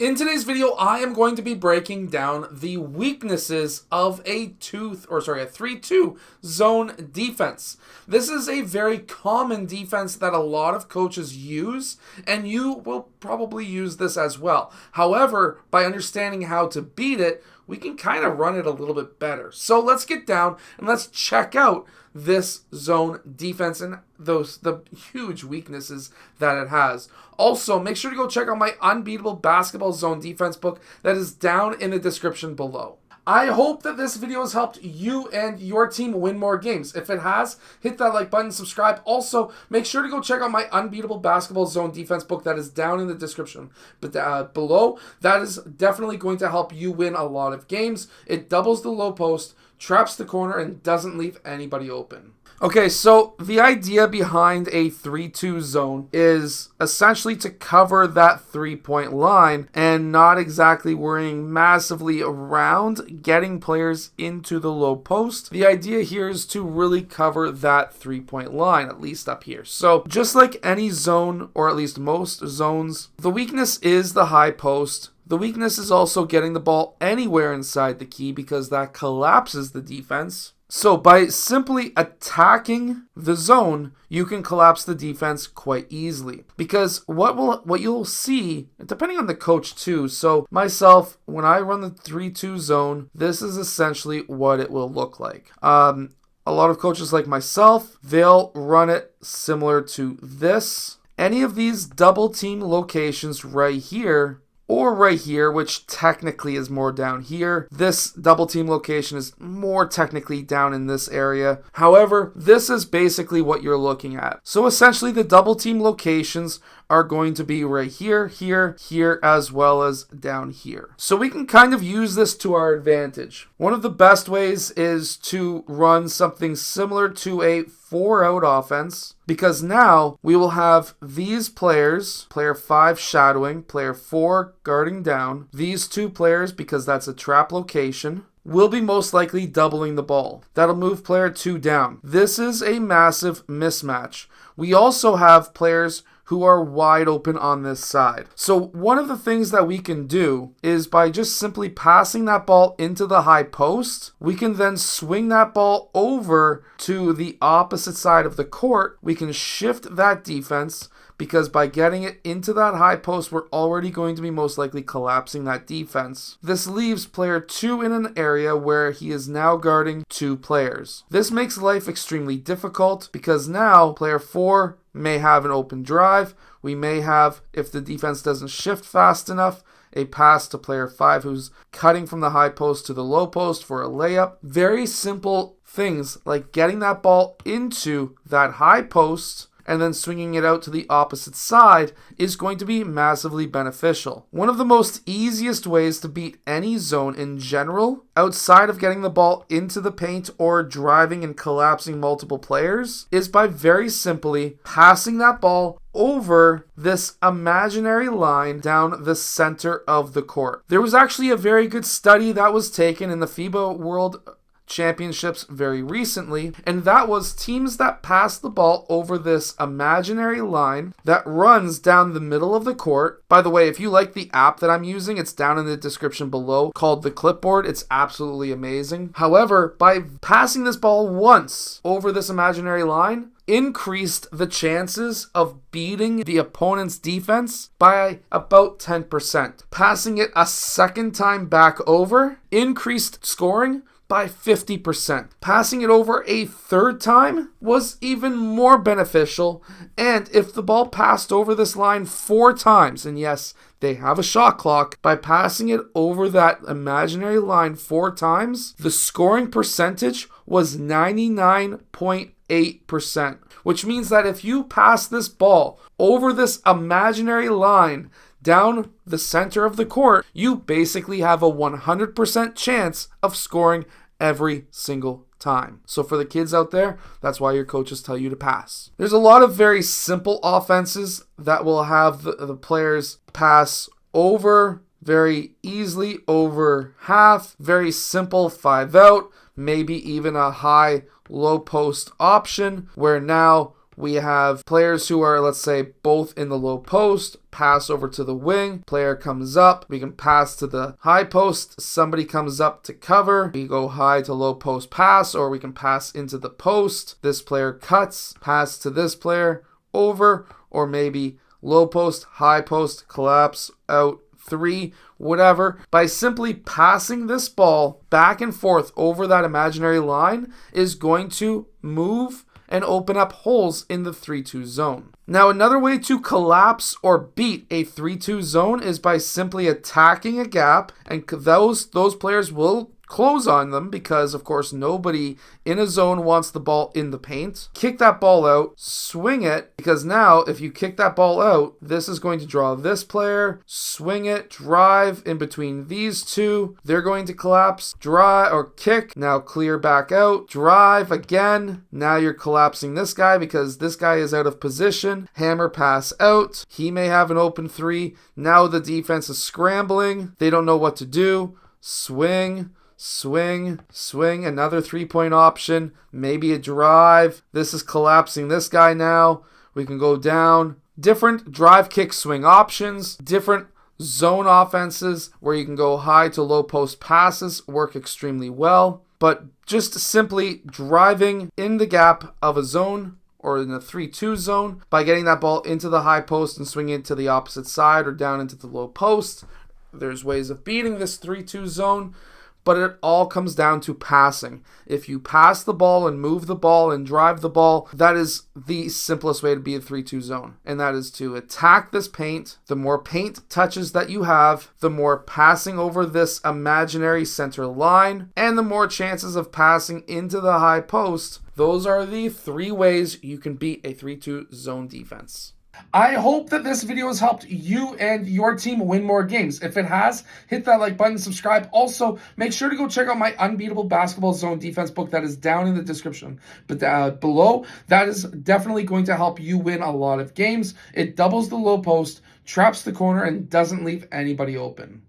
In today's video, I am going to be breaking down the weaknesses of a 3-2 zone defense. This is a very common defense that a lot of coaches use, and you will probably use this as well. However, by understanding how to beat it, we can kind of run it a little bit better. So let's get down and let's check out this zone defense and the huge weaknesses that it has. Also, make sure to go check out my Unbeatable Basketball Zone Defense book that is down in the description below. I hope that this video has helped you and your team win more games. If it has, hit that like button, subscribe. Also, make sure to go check out my Unbeatable Basketball Zone Defense book that is down in the description below. That is definitely going to help you win a lot of games. It doubles the low post, traps the corner, and doesn't leave anybody open. Okay, so the idea behind a 3-2 zone is essentially to cover that three-point line and not exactly worrying massively around getting players into the low post. The idea here is to really cover that three-point line, at least up here. So just like any zone, or at least most zones, the weakness is the high post. The weakness is also getting the ball anywhere inside the key because that collapses the defense. So by simply attacking the zone, you can collapse the defense quite easily. Because what you'll see, depending on the coach too, so myself, when I run the 3-2 zone, this is essentially what it will look like. A lot of coaches like myself, they'll run it similar to this. Any of these double team locations right here, or right here, which technically is more down here. This double team location is more technically down in this area. However, this is basically what you're looking at. So essentially the double team locations are going to be right here, here, here, as well as down here. So we can kind of use this to our advantage. One of the best ways is to run something similar to a 4-out offense, because now we will have these players, player 5 shadowing, player 4 guarding down. These two players, because that's a trap location, will be most likely doubling the ball. That'll move player 2 down. This is a massive mismatch. We also have players who are wide open on this side. So one of the things that we can do is by just simply passing that ball into the high post, we can then swing that ball over to the opposite side of the court. We can shift that defense, because by getting it into that high post, we're already going to be most likely collapsing that defense. This leaves player 2 in an area where he is now guarding 2 players. This makes life extremely difficult because now player 4 may have an open drive. We may have, if the defense doesn't shift fast enough, a pass to player 5 who's cutting from the high post to the low post for a layup. Very simple things like getting that ball into that high post and then swinging it out to the opposite side is going to be massively beneficial. One of the most easiest ways to beat any zone in general, outside of getting the ball into the paint or driving and collapsing multiple players, is by very simply passing that ball over this imaginary line down the center of the court. There was actually a very good study that was taken in the FIBA World Championships very recently, and that was teams that pass the ball over this imaginary line that runs down the middle of the court. By the way, if you like the app that I'm using, it's down in the description below, called the Clipboard. It's absolutely amazing. However, by passing this ball once over this imaginary line, increased the chances of beating the opponent's defense by about 10%. Passing it a second time back over increased scoring by 50%. Passing it over a third time was even more beneficial, and if the ball passed over this line 4 times, and yes, they have a shot clock, by passing it over that imaginary line 4 times, the scoring percentage was 99.8%, which means that if you pass this ball over this imaginary line down the center of the court, you basically have a 100% chance of scoring every single time. So for the kids out there, that's why your coaches tell you to pass. There's a lot of very simple offenses that will have the players pass over very easily, over half, very simple 5-out, maybe even a high low post option where now We have players who are, let's say, both in the low post, pass over to the wing, player comes up, we can pass to the high post, somebody comes up to cover, we go high to low post pass, or we can pass into the post, this player cuts, pass to this player, over, or maybe low post, high post, collapse, out, 3, whatever. By simply passing this ball back and forth over that imaginary line is going to move and open up holes in the 3-2 zone. Now, another way to collapse or beat a 3-2 zone is by simply attacking a gap, and those players will close on them because, of course, nobody in a zone wants the ball in the paint. Kick that ball out, swing it, because now if you kick that ball out, this is going to draw this player, swing it, drive in between these two. They're going to collapse, drive or kick, now clear back out, drive again. Now you're collapsing this guy because this guy is out of position. Hammer pass out. He may have an open 3. Now the defense is scrambling. They don't know what to do. Swing, another 3-point option, maybe a drive. This is collapsing this guy now. We can go down. Different drive, kick, swing options, different zone offenses where you can go high to low post passes work extremely well. But just simply driving in the gap of a zone or in a 3-2 zone by getting that ball into the high post and swinging it to the opposite side or down into the low post. There's ways of beating this 3-2 zone. But it all comes down to passing. If you pass the ball and move the ball and drive the ball, that is the simplest way to be a 3-2 zone. And that is to attack this paint. The more paint touches that you have, the more passing over this imaginary center line, and the more chances of passing into the high post. Those are the 3 ways you can beat a 3-2 zone defense. I hope that this video has helped you and your team win more games. If it has, hit that like button, subscribe. Also, make sure to go check out my Unbeatable Basketball Zone Defense book that is down in the description below. That is definitely going to help you win a lot of games. It doubles the low post, traps the corner, and doesn't leave anybody open.